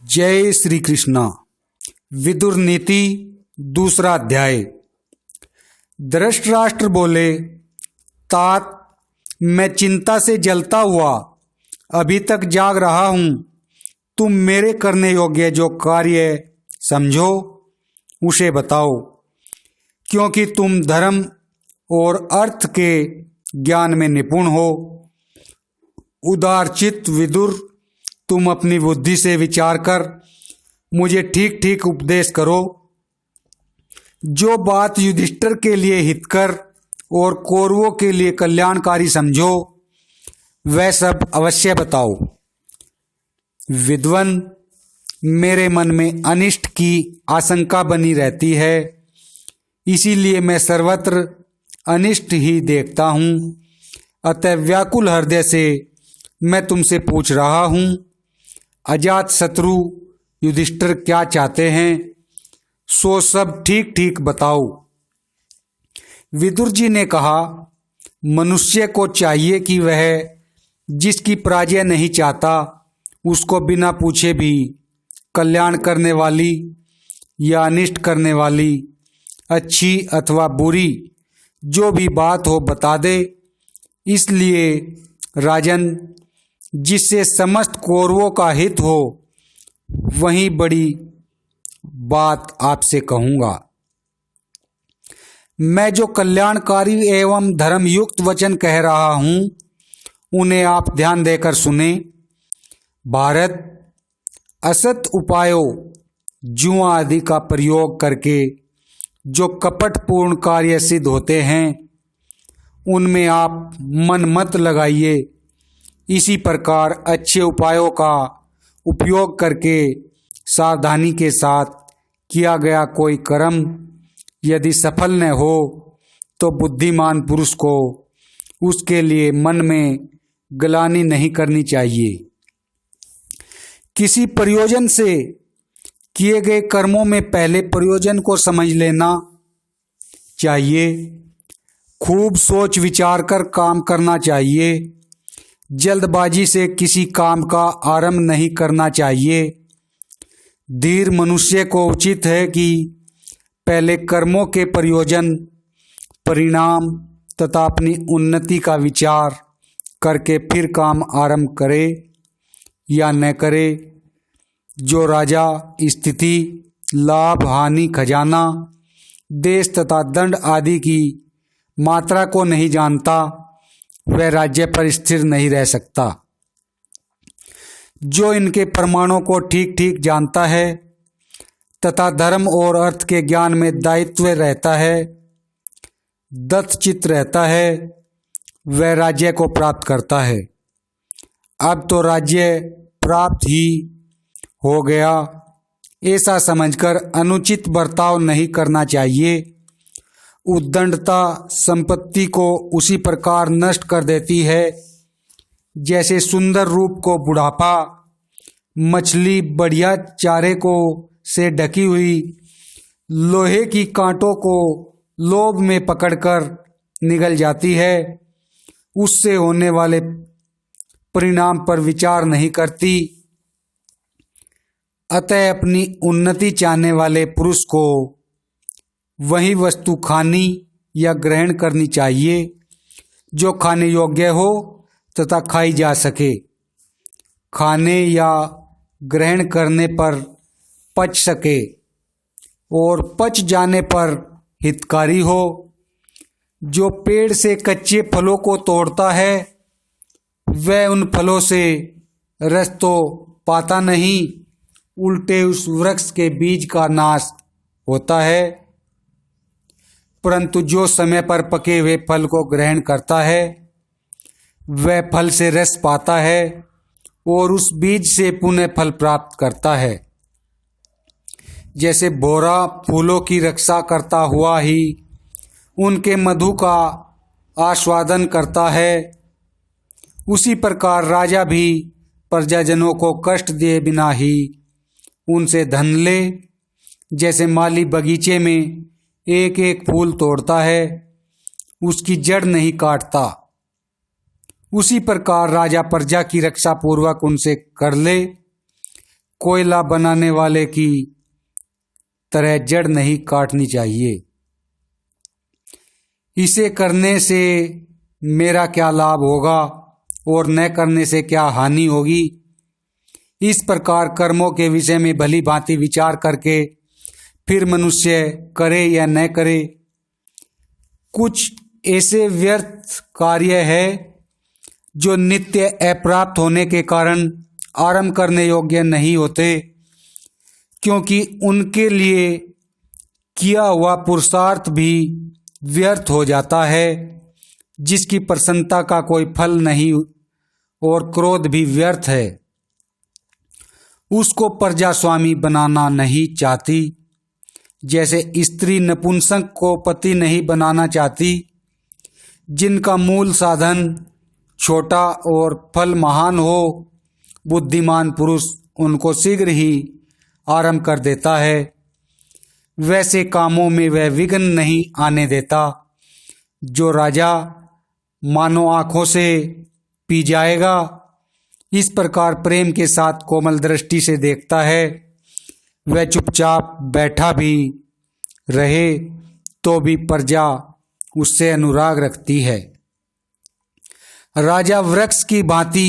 जय श्री कृष्णा। विदुर नीति दूसरा अध्याय। धृतराष्ट्र बोले, तात, मैं चिंता से जलता हुआ अभी तक जाग रहा हूँ। तुम मेरे करने योग्य जो कार्य समझो उसे बताओ, क्योंकि तुम धर्म और अर्थ के ज्ञान में निपुण हो। उदारचित्त विदुर, तुम अपनी बुद्धि से विचार कर मुझे ठीक ठीक उपदेश करो। जो बात युधिष्ठिर के लिए हितकर और कौरवों के लिए कल्याणकारी समझो वह सब अवश्य बताओ। विद्वन, मेरे मन में अनिष्ट की आशंका बनी रहती है, इसीलिए मैं सर्वत्र अनिष्ट ही देखता हूँ। अतः व्याकुल हृदय से मैं तुमसे पूछ रहा हूँ, अजात शत्रु युधिष्ठिर क्या चाहते हैं, सो सब ठीक ठीक बताओ। विदुर जी ने कहा, मनुष्य को चाहिए कि वह जिसकी पराजय नहीं चाहता उसको बिना पूछे भी कल्याण करने वाली या अनिष्ट करने वाली, अच्छी अथवा बुरी जो भी बात हो बता दे। इसलिए राजन, जिससे समस्त कौरवों का हित हो वही बड़ी बात आपसे कहूँगा। मैं जो कल्याणकारी एवं धर्मयुक्त वचन कह रहा हूँ उन्हें आप ध्यान देकर सुने। भारत, असत उपायों जुआ आदि का प्रयोग करके जो कपटपूर्ण कार्य सिद्ध होते हैं उनमें आप मन मत लगाइए। इसी प्रकार अच्छे उपायों का उपयोग करके सावधानी के साथ किया गया कोई कर्म यदि सफल न हो तो बुद्धिमान पुरुष को उसके लिए मन में ग्लानि नहीं करनी चाहिए। किसी प्रयोजन से किए गए कर्मों में पहले प्रयोजन को समझ लेना चाहिए। खूब सोच विचार कर काम करना चाहिए। जल्दबाजी से किसी काम का आरंभ नहीं करना चाहिए। धीर मनुष्य को उचित है कि पहले कर्मों के प्रयोजन, परिणाम तथा अपनी उन्नति का विचार करके फिर काम आरंभ करे या न करे। जो राजा स्थिति, लाभ, हानि, खजाना, देश तथा दंड आदि की मात्रा को नहीं जानता वह राज्य पर स्थिर नहीं रह सकता। जो इनके प्रमाणों को ठीक ठीक जानता है तथा धर्म और अर्थ के ज्ञान में दायित्व रहता है, दत्तचित्त रहता है, वह राज्य को प्राप्त करता है। अब तो राज्य प्राप्त ही हो गया, ऐसा समझकर अनुचित बर्ताव नहीं करना चाहिए। उद्दंडता संपत्ति को उसी प्रकार नष्ट कर देती है जैसे सुंदर रूप को बुढ़ापा, मछली बढ़िया चारे को से ढकी हुई लोहे की कांटों को लोभ में पकड़कर निगल जाती है। उससे होने वाले परिणाम पर विचार नहीं करती। अतः अपनी उन्नति चाहने वाले पुरुष को वही वस्तु खानी या ग्रहण करनी चाहिए जो खाने योग्य हो तथा खाई जा सके। खाने या ग्रहण करने पर पच सके और पच जाने पर हितकारी हो। जो पेड़ से कच्चे फलों को तोड़ता है वह उन फलों से रस तो पाता नहीं, उल्टे उस वृक्ष के बीज का नाश होता है। परंतु जो समय पर पके हुए फल को ग्रहण करता है वह फल से रस पाता है और उस बीज से पुनः फल प्राप्त करता है। जैसे भौरा फूलों की रक्षा करता हुआ ही उनके मधु का आस्वादन करता है, उसी प्रकार राजा भी प्रजाजनों को कष्ट दिए बिना ही उनसे धन ले। जैसे माली बगीचे में एक एक फूल तोड़ता है, उसकी जड़ नहीं काटता, उसी प्रकार राजा प्रजा की रक्षा पूर्वक उनसे कर ले। कोयला बनाने वाले की तरह जड़ नहीं काटनी चाहिए। इसे करने से मेरा क्या लाभ होगा और न करने से क्या हानि होगी। इस प्रकार कर्मों के विषय में भली भांति विचार करके फिर मनुष्य करे या न करे। कुछ ऐसे व्यर्थ कार्य है जो नित्य अप्राप्त होने के कारण आरंभ करने योग्य नहीं होते, क्योंकि उनके लिए किया हुआ पुरुषार्थ भी व्यर्थ हो जाता है, जिसकी प्रसन्नता का कोई फल नहीं, और क्रोध भी व्यर्थ है। उसको प्रजा स्वामी बनाना नहीं चाहती, जैसे स्त्री नपुंसक को पति नहीं बनाना चाहती। जिनका मूल साधन छोटा और फल महान हो, बुद्धिमान पुरुष उनको शीघ्र ही आरंभ कर देता है। वैसे कामों में वह विघ्न नहीं आने देता। जो राजा मानो आँखों से पी जाएगा, इस प्रकार प्रेम के साथ कोमल दृष्टि से देखता है। वह चुपचाप बैठा भी रहे तो भी प्रजा उससे अनुराग रखती है। राजा वृक्ष की भांति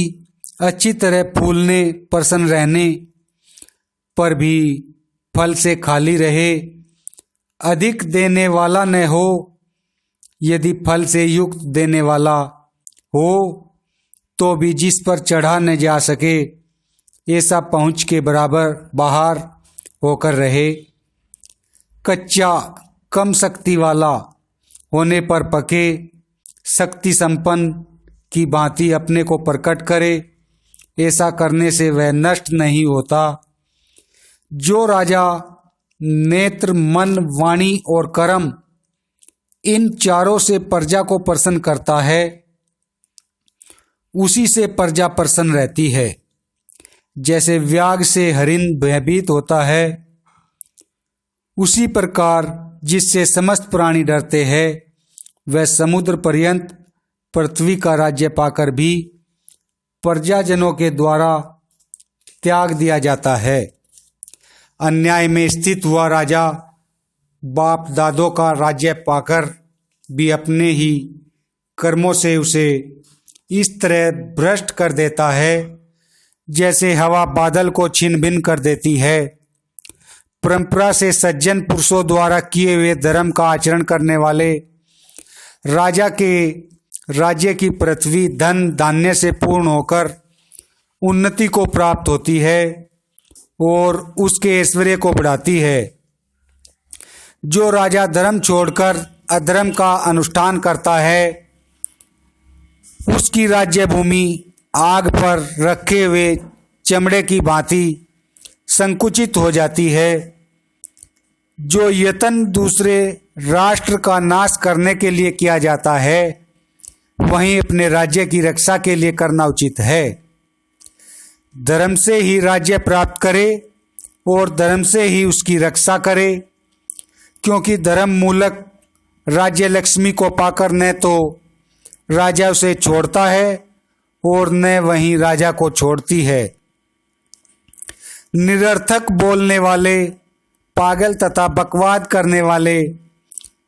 अच्छी तरह फूलने प्रसन्न रहने पर भी फल से खाली रहे, अधिक देने वाला न हो। यदि फल से युक्त देने वाला हो तो भी जिस पर चढ़ा न जा सके, ऐसा पहुँच के बराबर बाहर होकर रहे। कच्चा कम शक्ति वाला होने पर पके शक्ति संपन्न की भांति अपने को प्रकट करे, ऐसा करने से वह नष्ट नहीं होता। जो राजा नेत्र मन वाणी और कर्म इन चारों से प्रजा को प्रसन्न करता है, उसी से प्रजा प्रसन्न रहती है। जैसे व्याघ्र से हरिण भयभीत होता है, उसी प्रकार जिससे समस्त प्राणी डरते हैं, वह समुद्र पर्यंत पृथ्वी का राज्य पाकर भी प्रजाजनों के द्वारा त्याग दिया जाता है। अन्याय में स्थित हुआ राजा बाप दादों का राज्य पाकर भी अपने ही कर्मों से उसे इस तरह भ्रष्ट कर देता है, जैसे हवा बादल को छिन्न भिन्न कर देती है। परंपरा से सज्जन पुरुषों द्वारा किए हुए धर्म का आचरण करने वाले राजा के राज्य की पृथ्वी धन धान्य से पूर्ण होकर उन्नति को प्राप्त होती है और उसके ऐश्वर्य को बढ़ाती है। जो राजा धर्म छोड़कर अधर्म का अनुष्ठान करता है, उसकी राज्य भूमि आग पर रखे हुए चमड़े की भांति संकुचित हो जाती है। जो यत्न दूसरे राष्ट्र का नाश करने के लिए किया जाता है, वहीं अपने राज्य की रक्षा के लिए करना उचित है। धर्म से ही राज्य प्राप्त करे और धर्म से ही उसकी रक्षा करे, क्योंकि धर्म मूलक राज्य लक्ष्मी को पाकर न तो राजा उसे छोड़ता है और न वहीं राजा को छोड़ती है। निरर्थक बोलने वाले, पागल तथा बकवाद करने वाले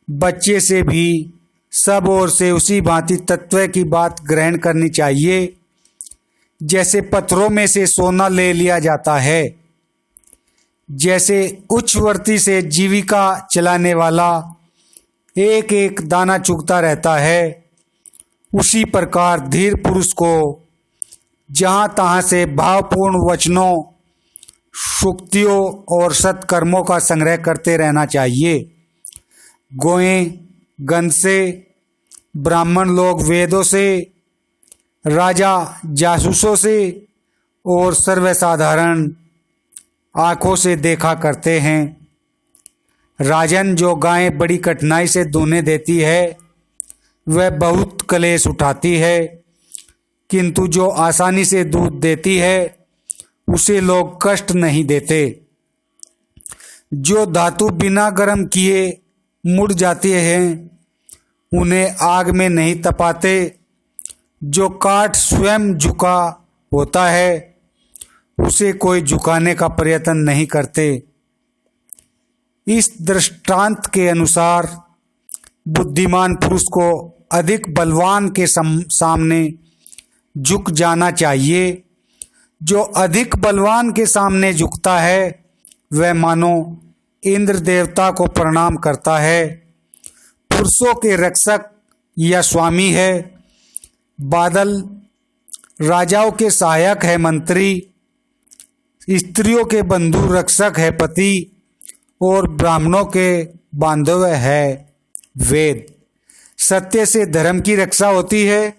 बच्चे से भी सब ओर से उसी भांति तत्व की बात ग्रहण करनी चाहिए, जैसे पत्थरों में से सोना ले लिया जाता है। जैसे उच्चवर्ती से जीविका चलाने वाला एक एक दाना चुगता रहता है, उसी प्रकार धीर पुरुष को जहाँ तहाँ से भावपूर्ण वचनों, सूक्तियों और सत्कर्मों का संग्रह करते रहना चाहिए। गोएं गंध से, ब्राह्मण लोग वेदों से, राजा जासूसों से और सर्वसाधारण आँखों से देखा करते हैं। राजन, जो गायें बड़ी कठिनाई से दूहने देती है, वह बहुत कलेश उठाती है, किंतु जो आसानी से दूध देती है, उसे लोग कष्ट नहीं देते। जो धातु बिना गर्म किए मुड़ जाती हैं, उन्हें आग में नहीं तपाते। जो काठ स्वयं झुका होता है, उसे कोई झुकाने का प्रयत्न नहीं करते। इस दृष्टांत के अनुसार बुद्धिमान पुरुष को अधिक बलवान के सामने झुक जाना चाहिए। जो अधिक बलवान के सामने झुकता है वह मानो इंद्र देवता को प्रणाम करता है, पुरुषों के रक्षक या स्वामी है। बादल राजाओं के सहायक है मंत्री, स्त्रियों के बंधु रक्षक है पति, और ब्राह्मणों के बांधव है वेद। सत्य से धर्म की रक्षा होती है,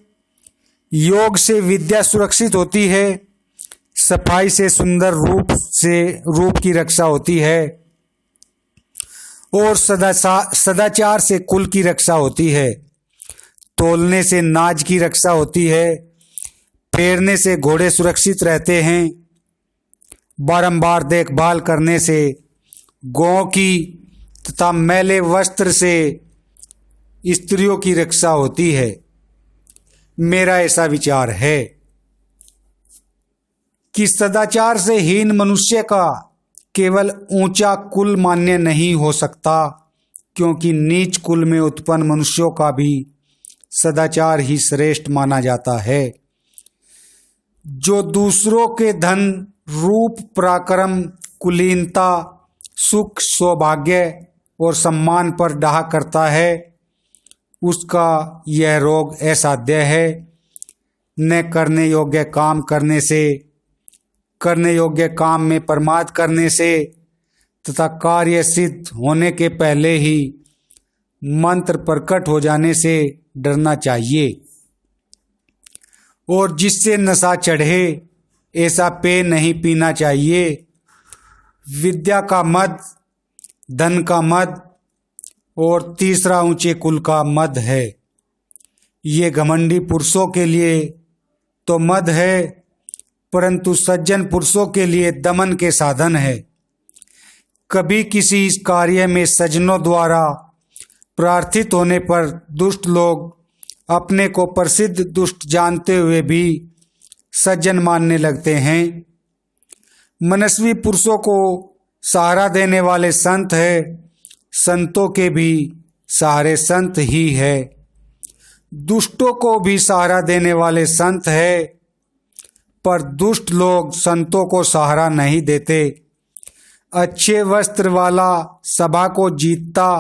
योग से विद्या सुरक्षित होती है, सफाई से सुंदर रूप की रक्षा होती है, और सदाचार से कुल की रक्षा होती है। तोलने से नाज की रक्षा होती है, फेरने से घोड़े सुरक्षित रहते हैं, बारंबार देखभाल करने से गौ की तथा मैले वस्त्र से स्त्रियों की रक्षा होती है। मेरा ऐसा विचार है कि सदाचार से हीन मनुष्य का केवल ऊंचा कुल मान्य नहीं हो सकता, क्योंकि नीच कुल में उत्पन्न मनुष्यों का भी सदाचार ही श्रेष्ठ माना जाता है। जो दूसरों के धन, रूप, पराक्रम, कुलीनता, सुख, सौभाग्य और सम्मान पर डाह करता है, उसका यह रोग असाध्य है। न करने योग्य काम करने से, करने योग्य काम में प्रमाद करने से तथा कार्य सिद्ध होने के पहले ही मंत्र प्रकट हो जाने से डरना चाहिए। और जिससे नशा चढ़े ऐसा पेय नहीं पीना चाहिए। विद्या का मद, धन का मद और तीसरा ऊंचे कुल का मद है। ये घमंडी पुरुषों के लिए तो मद है, परंतु सज्जन पुरुषों के लिए दमन के साधन है। कभी किसी इस कार्य में सज्जनों द्वारा प्रार्थित होने पर दुष्ट लोग अपने को प्रसिद्ध दुष्ट जानते हुए भी सज्जन मानने लगते हैं। मनस्वी पुरुषों को सहारा देने वाले संत है, संतों के भी सहारे संत ही है। दुष्टों को भी सहारा देने वाले संत है, पर दुष्ट लोग संतों को सहारा नहीं देते। अच्छे वस्त्र वाला सभा को जीतता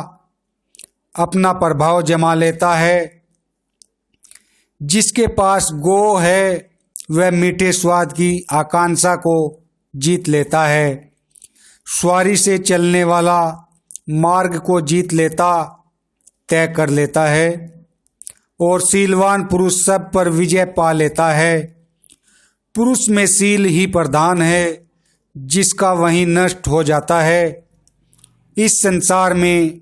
अपना प्रभाव जमा लेता है। जिसके पास गो है वह मीठे स्वाद की आकांक्षा को जीत लेता है। सवारी से चलने वाला मार्ग को जीत लेता, तय कर लेता है, और शीलवान पुरुष सब पर विजय पा लेता है। पुरुष में शील ही प्रधान है, जिसका वहीं नष्ट हो जाता है। इस संसार में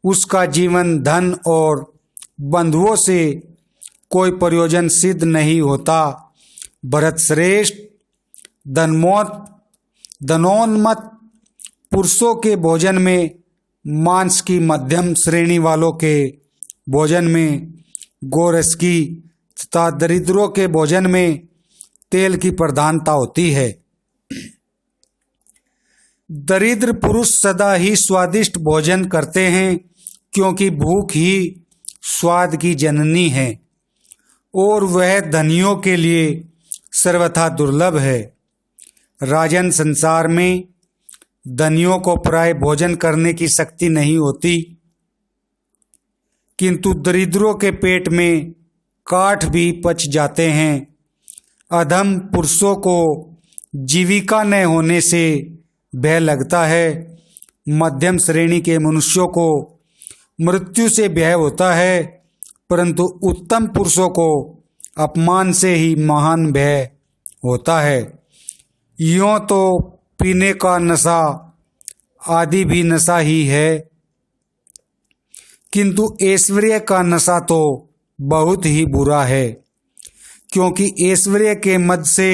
उसका जीवन धन और बंधुओं से कोई प्रयोजन सिद्ध नहीं होता। भरत श्रेष्ठ, धनोन्मत्त पुरुषों के भोजन में मांस की मध्यम श्रेणी वालों के भोजन में गोरस की तथा दरिद्रों के भोजन में तेल की प्रधानता होती है। दरिद्र पुरुष सदा ही स्वादिष्ट भोजन करते हैं, क्योंकि भूख ही स्वाद की जननी है और वह धनियों के लिए सर्वथा दुर्लभ है। राजन, संसार में धनियों को प्राय भोजन करने की शक्ति नहीं होती, किंतु दरिद्रों के पेट में काठ भी पच जाते हैं। अधम पुरुषों को जीविका न होने से भय लगता है। मध्यम श्रेणी के मनुष्यों को मृत्यु से भय होता है, परंतु उत्तम पुरुषों को अपमान से ही महान भय होता है। यों तो पीने का नशा आदि भी नशा ही है, किंतु ऐश्वर्य का नशा तो बहुत ही बुरा है, क्योंकि ऐश्वर्य के मद से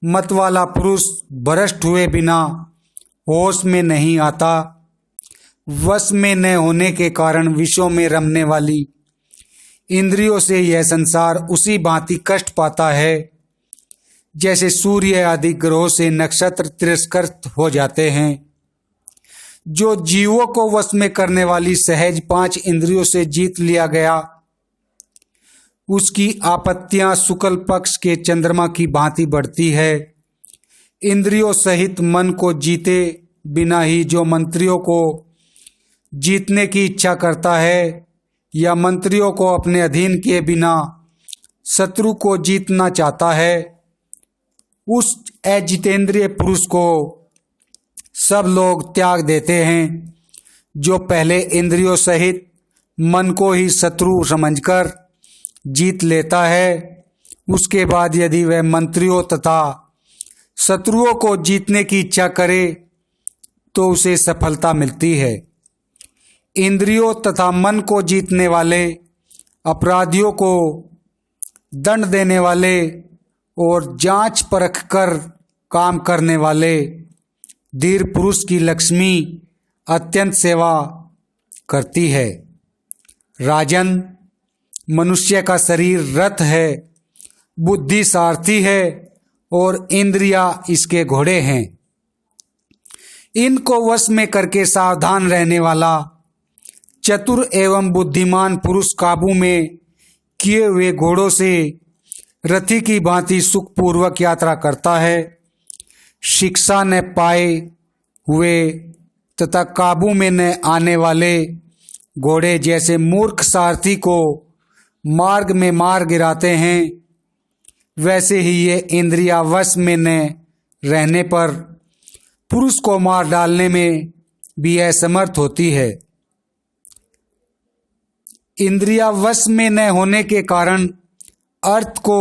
मत वाला पुरुष भ्रष्ट हुए बिना होश में नहीं आता। वश में न होने के कारण विषयों में रमने वाली इंद्रियों से यह संसार उसी भांति कष्ट पाता है जैसे सूर्य आदि ग्रहों से नक्षत्र तिरस्कृत हो जाते हैं। जो जीवों को वश में करने वाली सहज 5 इंद्रियों से जीत लिया गया, उसकी आपत्तियां शुक्ल पक्ष के चंद्रमा की भांति बढ़ती है। इंद्रियों सहित मन को जीते बिना ही जो मंत्रियों को जीतने की इच्छा करता है या मंत्रियों को अपने अधीन किए बिना शत्रु को जीतना चाहता है, उस अजितेंद्रिय पुरुष को सब लोग त्याग देते हैं। जो पहले इंद्रियों सहित मन को ही शत्रु समझकर जीत लेता है, उसके बाद यदि वह मंत्रियों तथा शत्रुओं को जीतने की इच्छा करे तो उसे सफलता मिलती है। इंद्रियों तथा मन को जीतने वाले, अपराधियों को दंड देने वाले और जांच परख कर काम करने वाले धीर पुरुष की लक्ष्मी अत्यंत सेवा करती है। राजन, मनुष्य का शरीर रथ है, बुद्धि सारथी है और इंद्रियां इसके घोड़े हैं। इनको वश में करके सावधान रहने वाला चतुर एवं बुद्धिमान पुरुष काबू में किए हुए घोड़ों से रथी की भांति सुखपूर्वक यात्रा करता है। शिक्षा न पाए हुए तथा काबू में न आने वाले घोड़े जैसे मूर्ख सारथी को मार्ग में मार गिराते हैं, वैसे ही ये इंद्रिया वश में न रहने पर पुरुष को मार डालने में भी असमर्थ होती है। इंद्रिया वश में न होने के कारण अर्थ को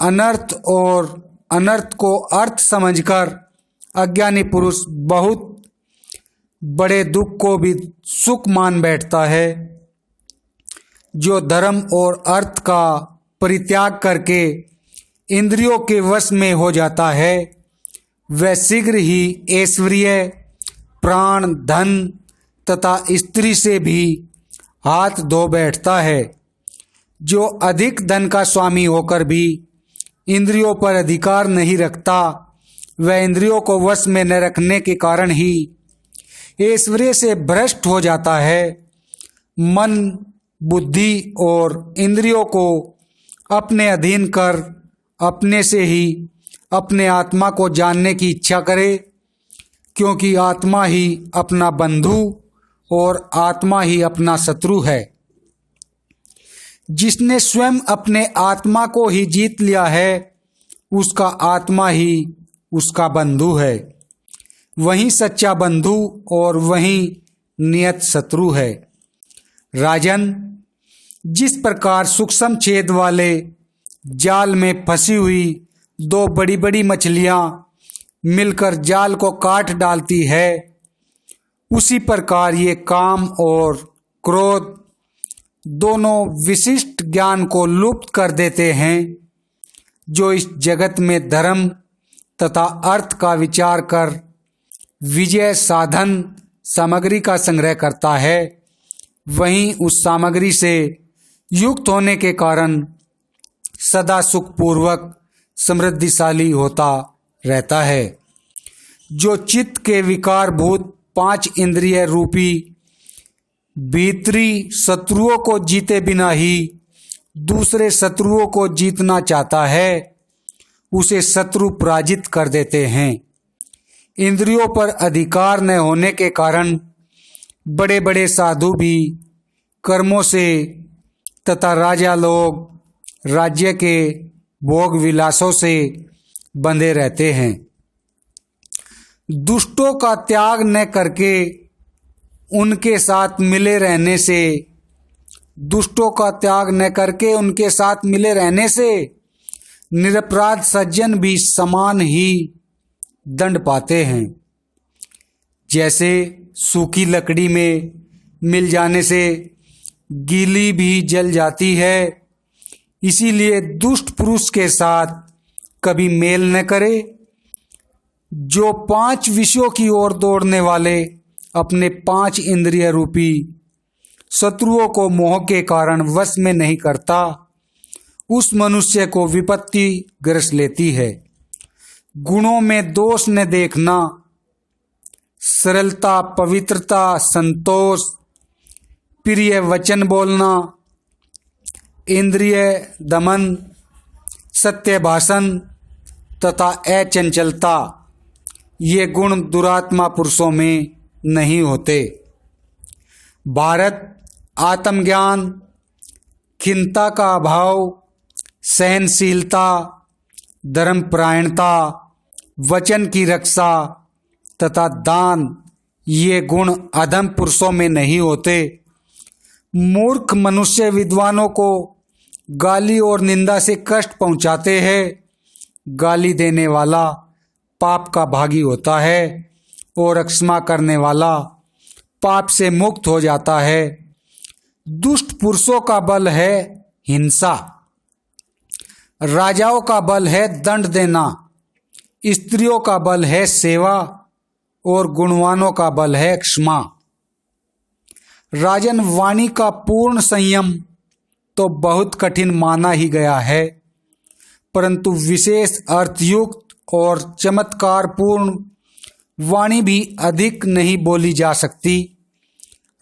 अनर्थ और अनर्थ को अर्थ समझकर अज्ञानी पुरुष बहुत बड़े दुख को भी सुख मान बैठता है। जो धर्म और अर्थ का परित्याग करके इंद्रियों के वश में हो जाता है, वह शीघ्र ही ऐश्वर्य, प्राण, धन तथा स्त्री से भी हाथ धो बैठता है। जो अधिक धन का स्वामी होकर भी इंद्रियों पर अधिकार नहीं रखता, वह इंद्रियों को वश में न रखने के कारण ही ऐश्वर्य से भ्रष्ट हो जाता है। मन, बुद्धि और इंद्रियों को अपने अधीन कर अपने से ही अपने आत्मा को जानने की इच्छा करे, क्योंकि आत्मा ही अपना बंधु और आत्मा ही अपना शत्रु है। जिसने स्वयं अपने आत्मा को ही जीत लिया है, उसका आत्मा ही उसका बंधु है। वही सच्चा बंधु और वही नियत शत्रु है। राजन, जिस प्रकार सूक्ष्म छेद वाले जाल में फंसी हुई 2 बड़ी बड़ी मछलियां मिलकर जाल को काट डालती है, उसी प्रकार ये काम और क्रोध दोनों विशिष्ट ज्ञान को लुप्त कर देते हैं। जो इस जगत में धर्म तथा अर्थ का विचार कर विजय साधन सामग्री का संग्रह करता है, वहीं उस सामग्री से युक्त होने के कारण सदा सुखपूर्वक समृद्धिशाली होता रहता है। जो चित्त के विकारभूत 5 इंद्रिय रूपी भीतरी शत्रुओं को जीते बिना ही दूसरे शत्रुओं को जीतना चाहता है, उसे शत्रु पराजित कर देते हैं। इंद्रियों पर अधिकार न होने के कारण बड़े बड़े साधु भी कर्मों से तथा राजा लोग राज्य के भोग विलासों से बंधे रहते हैं। दुष्टों का त्याग न करके उनके साथ मिले रहने से, दुष्टों का त्याग न करके उनके साथ मिले रहने से निरपराध सज्जन भी समान ही दंड पाते हैं। जैसे सूखी लकड़ी में मिल जाने से गीली भी जल जाती है, इसीलिए दुष्ट पुरुष के साथ कभी मेल न करे। जो 5 विषयों की ओर दौड़ने वाले अपने 5 इंद्रिय रूपी शत्रुओं को मोह के कारण वश में नहीं करता, उस मनुष्य को विपत्ति ग्रस लेती है। गुणों में दोष न देखना, सरलता, पवित्रता, संतोष, प्रिय वचन बोलना, इंद्रिय दमन, सत्य भाषण तथा अचंचलता, ये गुण दुरात्मा पुरुषों में नहीं होते। भारत आत्मज्ञान, खिन्नता का अभाव, सहनशीलता, धर्मपरायणता, वचन की रक्षा तथा दान, ये गुण अधम पुरुषों में नहीं होते। मूर्ख मनुष्य विद्वानों को गाली और निंदा से कष्ट पहुंचाते हैं। गाली देने वाला पाप का भागी होता है और क्षमा करने वाला पाप से मुक्त हो जाता है। दुष्ट पुरुषों का बल है हिंसा, राजाओं का बल है दंड देना, स्त्रियों का बल है सेवा और गुणवानों का बल है क्षमा। राजन, वाणी का पूर्ण संयम तो बहुत कठिन माना ही गया है, परंतु विशेष अर्थयुक्त और चमत्कारपूर्ण वाणी भी अधिक नहीं बोली जा सकती।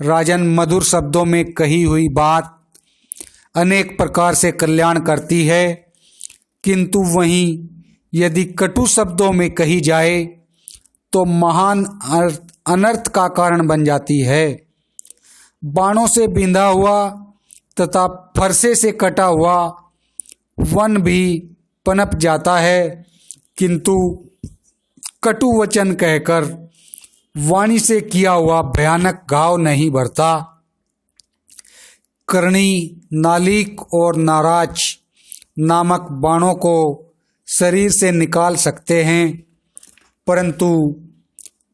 राजन, मधुर शब्दों में कही हुई बात अनेक प्रकार से कल्याण करती है, किंतु वहीं यदि कटु शब्दों में कही जाए तो महान अनर्थ का कारण बन जाती है। बाणों से बिंधा हुआ तथा फरसे से कटा हुआ वन भी पनप जाता है, किंतु कटु वचन कहकर वाणी से किया हुआ भयानक घाव नहीं भरता। करणी, नालिक और नाराज नामक बाणों को शरीर से निकाल सकते हैं, परंतु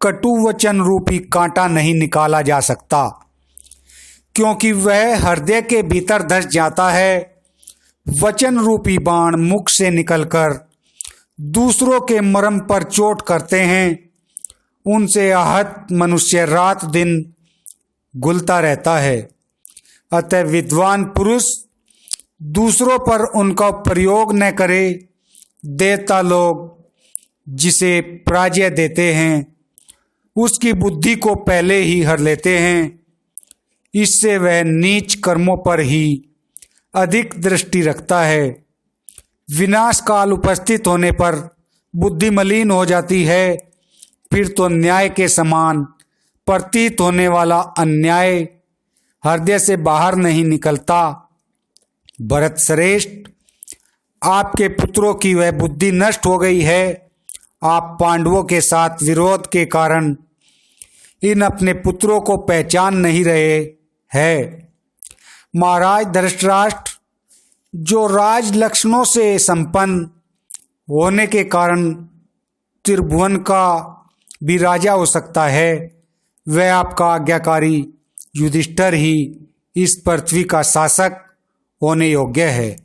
कटु वचन रूपी कांटा नहीं निकाला जा सकता, क्योंकि वह हृदय के भीतर धंस जाता है। वचन रूपी बाण मुख से निकलकर दूसरों के मर्म पर चोट करते हैं। उनसे आहत मनुष्य रात दिन घुलता रहता है। अतः विद्वान पुरुष दूसरों पर उनका प्रयोग न करे। देवता लोग जिसे पराजय देते हैं उसकी बुद्धि को पहले ही हर लेते हैं। इससे वह नीच कर्मों पर ही अधिक दृष्टि रखता है। विनाश काल उपस्थित होने पर बुद्धि मलिन हो जाती है, फिर तो न्याय के समान प्रतीत होने वाला अन्याय हृदय से बाहर नहीं निकलता। भरत श्रेष्ठ, आपके पुत्रों की वह बुद्धि नष्ट हो गई है। आप पांडवों के साथ विरोध के कारण इन अपने पुत्रों को पहचान नहीं रहे हैं। महाराज धृतराष्ट्र, जो राज लक्षणों से संपन्न होने के कारण त्रिभुवन का भी राजा हो सकता है, वह आपका आज्ञाकारी युधिष्ठिर ही इस पृथ्वी का शासक होने योग्य है।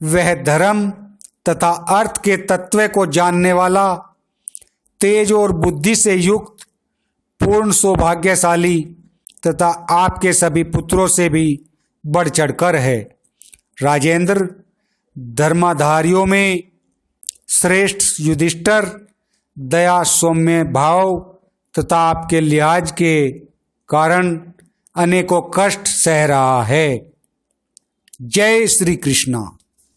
वह धर्म तथा अर्थ के तत्व को जानने वाला, तेज और बुद्धि से युक्त, पूर्ण सौभाग्यशाली तथा आपके सभी पुत्रों से भी बढ़ चढ़कर है। राजेंद्र, धर्माधारियों में श्रेष्ठ युधिष्ठिर दया, सौम्य भाव तथा आपके लिहाज के कारण अनेकों कष्ट सह रहा है। जय श्री कृष्णा।